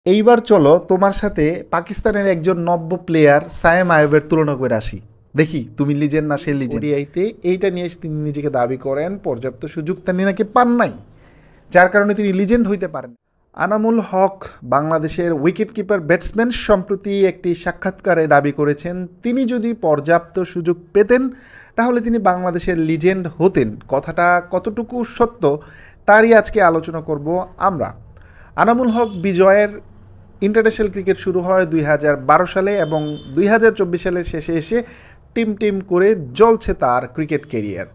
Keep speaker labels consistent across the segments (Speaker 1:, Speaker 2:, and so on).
Speaker 1: এইবার চলো তোমার সাথে পাকিস্তানের একজন নব্য প্লেয়ার সায়েম আইয়ুবের তুলনা করে আসি। দেখি তুমি লিজেন্ড না সে লিজেন্ড। ওডিআইতে এইটা নিয়ে তিনি নিজেকে দাবি করেন পর্যাপ্ত সুযোগ তিনি নাকি পান নাই, যার কারণে তিনি লিজেন্ড হইতে পারেন। আনামুল হক বাংলাদেশের উইকেট কিপার ব্যাটসম্যান সম্প্রতি একটি সাক্ষাৎকারে দাবি করেছেন তিনি যদি পর্যাপ্ত সুযোগ পেতেন তাহলে তিনি বাংলাদেশের লিজেন্ড হতেন। কথাটা কতটুকু সত্য তারই আজকে আলোচনা করব আমরা। আনামুল হক বিজয়ের ইন্টারন্যাশনাল ক্রিকেট শুরু হয় 2012 সালে এবং 2024 সালের শেষে এসে টিম টিম করে জ্বলছে তার ক্রিকেট কেরিয়ার।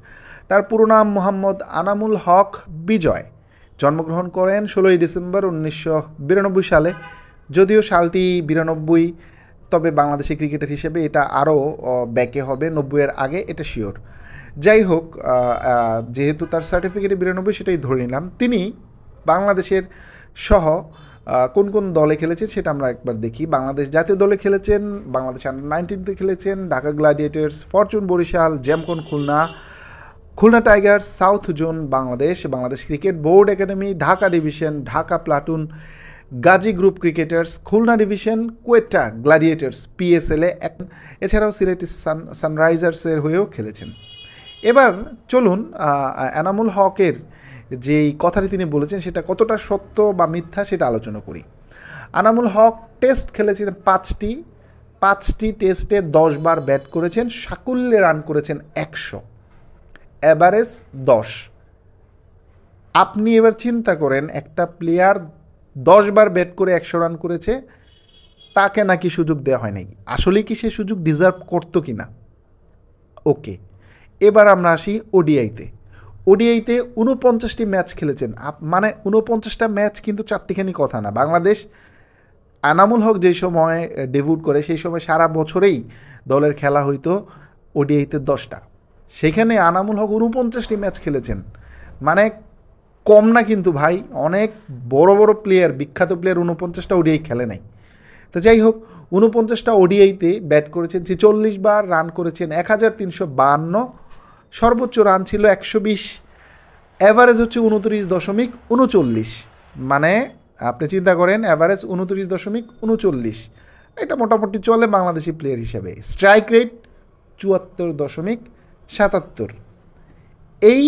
Speaker 1: তার পুরো নাম মোহাম্মদ আনামুল হক বিজয়। জন্মগ্রহণ করেন 16 ডিসেম্বর 1992 সালে। যদিও সালটি 92, তবে বাংলাদেশি ক্রিকেটার হিসেবে এটা আরও ব্যাকে হবে, 90-এর আগে, এটা শিওর। যাই হোক, যেহেতু তার সার্টিফিকেটে 92 সেটাই ধরে নিলাম। তিনি বাংলাদেশের সহ কোন কোন দলে খেলেছেন সেটা আমরা একবার দেখি। বাংলাদেশ জাতীয় দলে খেলেছেন, বাংলাদেশ আন্ডার-19-তে খেলেছেন, Dhaka Gladiators, Fortune Barishal, Jamcon Khulna, Khulna Tigers, South Zone Bangladesh, Bangladesh Cricket Board Academy, Dhaka Division, Dhaka Platoon, Gazi Group Cricketers, Khulna Division, Quetta Gladiators পিএসএলে, এছাড়াও সিলেটি সানরাইজার্সের হয়েও খেলেছেন। এবার চলুন এনামুল হকের যেই কথাটি তিনি বলেছেন সেটা কতটা সত্য বা মিথ্যা সেটা আলোচনা করি। আনামুল হক টেস্ট খেলেছিলেন 5টি টেস্টে 10 বার ব্যাট করেছেন, সাকুল্যে রান করেছেন 100, অ্যাভারেজ 10। আপনি এবার চিন্তা করেন, একটা প্লেয়ার 10 বার ব্যাট করে 100 রান করেছে, তাকে নাকি সুযোগ দেওয়া হয় নাকি? আসলেই কি সে সুযোগ ডিজার্ভ করতো কি না? ওকে, এবার আমরা আসি ওডিআইতে। ওডিআইতে 49টি ম্যাচ খেলেছেন, মানে 49টা ম্যাচ কিন্তু চারটিখানি কথা না। বাংলাদেশ আনামুল হক যেই সময় ডেবিউট করে সেই সময় সারা বছরেই দলের খেলা হইতো ওডিআইতে 10টা, সেখানে আনামুল হক 49টি ম্যাচ খেলেছেন, মানে কম না কিন্তু ভাই। অনেক বড় বড় প্লেয়ার, বিখ্যাত প্লেয়ার 49টা ওডিআই খেলে নাই। তো যাই হোক, 49টা ওডিআইতে ব্যাট করেছেন 46 বার, রান করেছেন 1352, সর্বোচ্চ রান ছিল 120, অ্যাভারেজ হচ্ছে 29.39, মানে আপনি চিন্তা করেন অ্যাভারেজ 29.39, এটা মোটামুটি চলে বাংলাদেশি প্লেয়ার হিসেবে। Strike rate 74.77। এই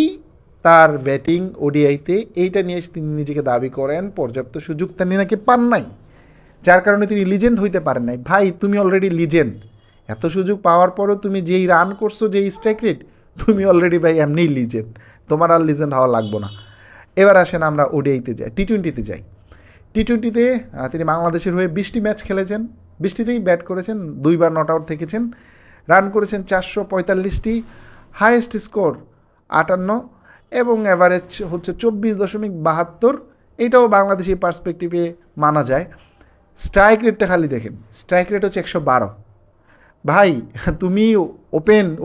Speaker 1: তার ব্যাটিং ওডিআইতে, এইটা নিয়ে তিনি নিজেকে দাবি করেন পর্যাপ্ত সুযোগ তিনি নাকি পান নাই, যার কারণে তিনি লিজেন্ড হইতে পারেন নাই। ভাই তুমি অলরেডি লিজেন্ড, এত সুযোগ পাওয়ার পরও তুমি যেই রান করছো, যেই স্ট্রাইক রেট, তুমি অলরেডি ভাই এমনিই লিজেন্ড, তোমার আর লিজেন্ড হওয়া লাগবো না। এবার আসেন আমরা ওডিআইতে যাই, টি-20তে যাই। টি-20তে তিনি বাংলাদেশের হয়ে 20টি ম্যাচ খেলেছেন, 20টিতেই ব্যাট করেছেন, 2 বার নট আউট থেকেছেন, রান করেছেন 445টি, হাইয়েস্ট স্কোর 58 এবং অ্যাভারেজ হচ্ছে 24.72। এইটাও বাংলাদেশি পার্সপেক্টিভে মানা যায়। স্ট্রাইক রেটটা খালি দেখেন, স্ট্রাইক রেট হচ্ছে 112। ভাই তুমি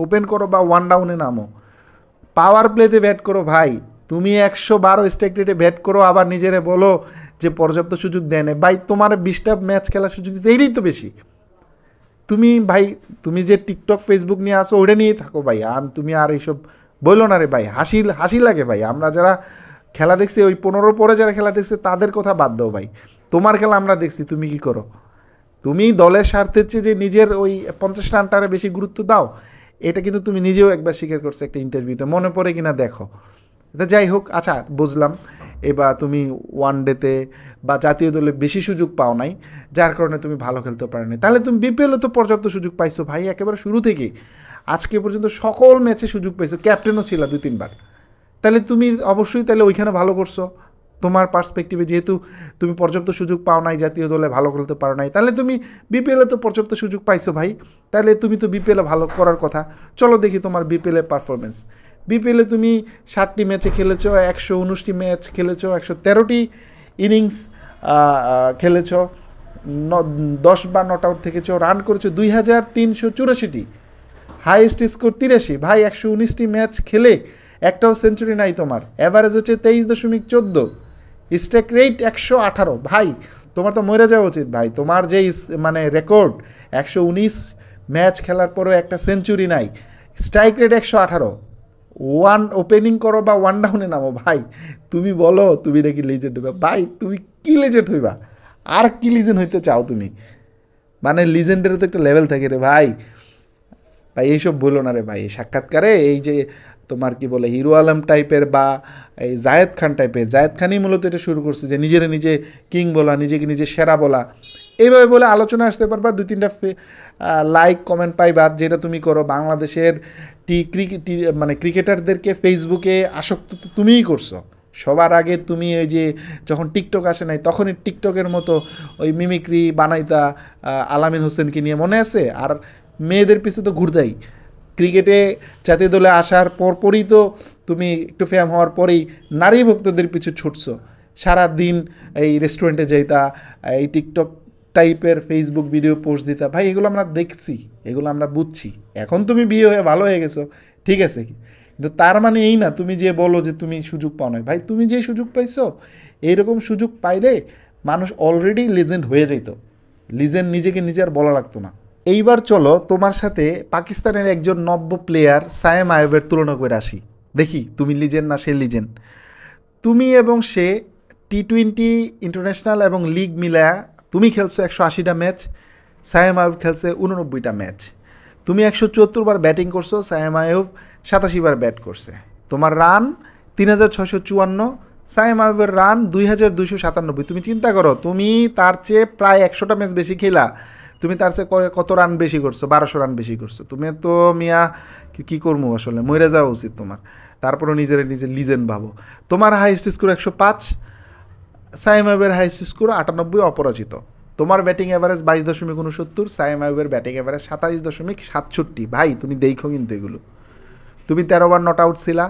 Speaker 1: ওপেন করো বা ওয়ান ডাউনে নামো, পাওয়ার প্লেতে ব্যাট করো ভাই, তুমি 112 স্ট্রাইক রেটে ব্যাট করো, আবার নিজেরে বলো যে পর্যাপ্ত সুযোগ দেয় না। ভাই তোমার 20টা ম্যাচ খেলার সুযোগ দিচ্ছে, এইটাই তো বেশি। তুমি ভাই, তুমি যে টিকটক ফেসবুক নিয়ে আসো ওইটা নিয়েই থাকো ভাই, তুমি আর এইসব বললো না রে ভাই। হাসি লাগে ভাই। আমরা যারা খেলা দেখছি, ওই 15 পরে যারা খেলা দেখছে তাদের কথা বাদ দাও ভাই। তোমার খেলা আমরা দেখছি, তুমি কি করো? তুমি দলের স্বার্থের চেয়ে যে নিজের ওই 50 রানটারে বেশি গুরুত্ব দাও, এটা কিন্তু তুমি নিজেও একবার স্বীকার করছো একটা ইন্টারভিউতে, মনে পড়ে কিনা দেখো। এটা যাই হোক, আচ্ছা বুঝলাম, এবার তুমি ওয়ান ডেতে বা জাতীয় দলে বেশি সুযোগ পাও নাই, যার কারণে তুমি ভালো খেলতে পারো নি। তাহলে তুমি বিপিএলে তো পর্যাপ্ত সুযোগ পাইছো ভাই, একেবারে শুরু থেকেই আজকে পর্যন্ত সকল ম্যাচে সুযোগ পাইছো, ক্যাপ্টেনও ছিল 2-3 বার। তাহলে তুমি অবশ্যই তাহলে ওইখানে ভালো করছো। তোমার পার্সপেক্টিভে যেহেতু তুমি পর্যাপ্ত সুযোগ পাও নাই, জাতীয় দলে ভালো খেলতে পারো নাই, তাহলে তুমি বিপিএলে তো পর্যাপ্ত সুযোগ পাইছো ভাই, তাহলে তুমি তো বিপিএলে ভালো করার কথা। চলো দেখি তোমার বিপিএলের পারফরমেন্স। বিপিএলে তুমি 60টি ম্যাচে খেলেছো, 119টি ম্যাচ খেলেছো, 113টি ইনিংস খেলেছো, 10 বার নট আউট থেকেছো, রান করেছো 2384, হাইয়েস্ট স্কোর 83। ভাই 119টি ম্যাচ খেলে একটাও সেঞ্চুরি নাই তোমার, অ্যাভারেজ হচ্ছে 23.14, স্ট্রাইক রেট 118। ভাই তোমার তো মরে যাওয়া উচিত ভাই, তোমার যে মানে রেকর্ড 119 ম্যাচ খেলার পরেও একটা সেঞ্চুরি নাই, স্ট্রাইক রেট 118, ওয়ান ওপেনিং করো বা ওয়ান ডাউনে নামো ভাই, তুমি বলো তুমি নাকি লেজেন্ড হইবা। ভাই তুমি কি লেজেন্ড হইবা? আর কি লিজেন্ড হইতে চাও তুমি? মানে লিজেন্ডেরও তো একটা লেভেল থাকে রে ভাই। ভাই এইসব বলো না রে ভাই, এই সাক্ষাৎকারে এই যে তোমার কি বলে হিরো আলম টাইপের বা এই জায়েদ খান টাইপের, জায়েদ খানই মূলত এটা শুরু করছে যে নিজের নিজে কিং বলা, নিজেকে নিজে সেরা বলা, এইভাবে বলে আলোচনা আসতে পারবা, দুই তিনটা লাইক কমেন্ট পাইবা, যেটা তুমি করো। বাংলাদেশের মানে ক্রিকেটারদেরকে ফেসবুকে আসক্ত তো তুমিই করছো। সবার আগে তুমি ওই যে যখন টিকটক আসে নাই তখনই টিকটকের মতো ওই মিমিক্রি বানাইতা আলামিন হোসেনকে নিয়ে, মনে আছে? আর মেয়েদের পিছু তো ঘুরতাই। ক্রিকেটে জাতীয় দলে আসার পরপরই তো তুমি একটু ফেম হওয়ার পরেই নারী ভক্তদের পিছু ছুটছো। সারা দিন এই রেস্টুরেন্টে যাইতা, এই টিকটক টাইপের ফেসবুক ভিডিও পোস্ট দিতা। ভাই এগুলো আমরা দেখছি, এগুলো আমরা বুঝছি। এখন তুমি বিয়ে হয়ে ভালো হয়ে গেছো, ঠিক আছে, কিন্তু তার মানে এই না তুমি যে বলো যে তুমি সুযোগ পাও না। ভাই তুমি যে সুযোগ পাইছো, এইরকম সুযোগ পাইলে মানুষ অলরেডি লিজেন্ড হয়ে যেত। লিজেন্ড নিজেকে নিজে আর বলা লাগতো না। এইবার চলো তোমার সাথে পাকিস্তানের একজন নব্য প্লেয়ার সায়েম আইবের তুলনা করে আসি, দেখি তুমি লিজেন্ড না সে লিজেন্ড। তুমি এবং সে টি-20 ইন্টারন্যাশনাল এবং লিগ মিলায়া তুমি খেলছো 180টা ম্যাচ, সায়েম আইব খেলছে 89টা ম্যাচ। তুমি 174 বার ব্যাটিং করছো, সায়েম আইব 87 বার ব্যাট করছে। তোমার রান 3654, সায়েম আইবের রান 2297। তুমি চিন্তা করো, তুমি তার চেয়ে প্রায় 100টা ম্যাচ বেশি খেলা, তুমি তার চেয়ে কত রান বেশি করছো? 1200 রান বেশি করছো। তুমি তো মিয়া কী করবো আসলে, মরে যাওয়া উচিত তোমার। তারপরও নিজের নিজে লিজেন্ড ভাবো। তোমার হাইস্ট স্কোর 105, সাইম আইবের হাইস্ট স্কোর 98, অপরাজিত। তোমার ব্যাটিং অ্যাভারেজ 22.69, সাইম আইবের ব্যাটিং অ্যাভারেজ 27.67। ভাই তুমি দেখো কিন্তু এগুলো। তুমি 13 বার নট আউট ছিলা,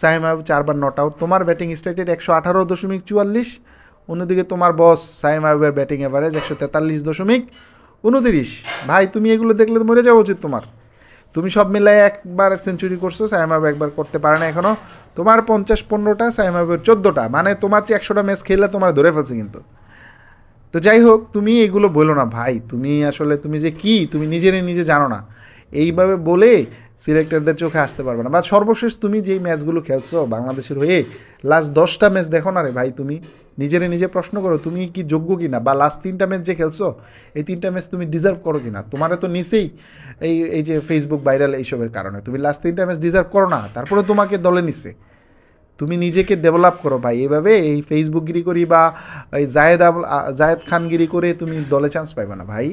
Speaker 1: সাইম আইব 4 বার নট আউট। তোমার ব্যাটিং স্ট্রাইক রেট 118.44, অন্যদিকে তোমার বস সাইম আইবের ব্যাটিং অ্যাভারেজ 143.29। ভাই তুমি এগুলো দেখলে তো মরে যাওয়া উচিত তোমার। তুমি সব মিলাই একবার সেঞ্চুরি করছো, সাইম আইব একবার করতে পারে না এখনও। তোমার 50-15টা, সাইম আইবের 14টা, মানে তোমার চেয়ে 100টা ম্যাচ খেললে তোমার ধরে ফেলছে কিন্তু। তো যাই হোক, তুমি এগুলো বলো না ভাই। তুমি আসলে তুমি যে কি, তুমি নিজেরই নিজে জানো না। এইভাবে বলে সিলেক্টরদের চোখে আসতে পারবে না। বা সর্বশেষ তুমি যেই ম্যাচগুলো খেলছো বাংলাদেশের হয়ে, লাস্ট 10টা ম্যাচ দেখো না রে ভাই। তুমি নিজেরে নিজে প্রশ্ন করো, তুমি কি যোগ্য কিনা? বা লাস্ট 3টা ম্যাচ যে খেলছো, এই 3টা ম্যাচ তুমি ডিজার্ভ করো কিনা? তোমারে তো নিচেই এই এই যে ফেসবুক ভাইরাল এইসবের কারণে তুমি লাস্ট 3টা ম্যাচ ডিজার্ভ করো না, তারপরে তোমাকে দলে নিচ্ছে। তুমি নিজেকে ডেভেলপ করো ভাই। এভাবে এই ফেসবুক গিরি করি বা এই জায়েদ খানগিরি করে তুমি দলে চান্স পাইবে না ভাই।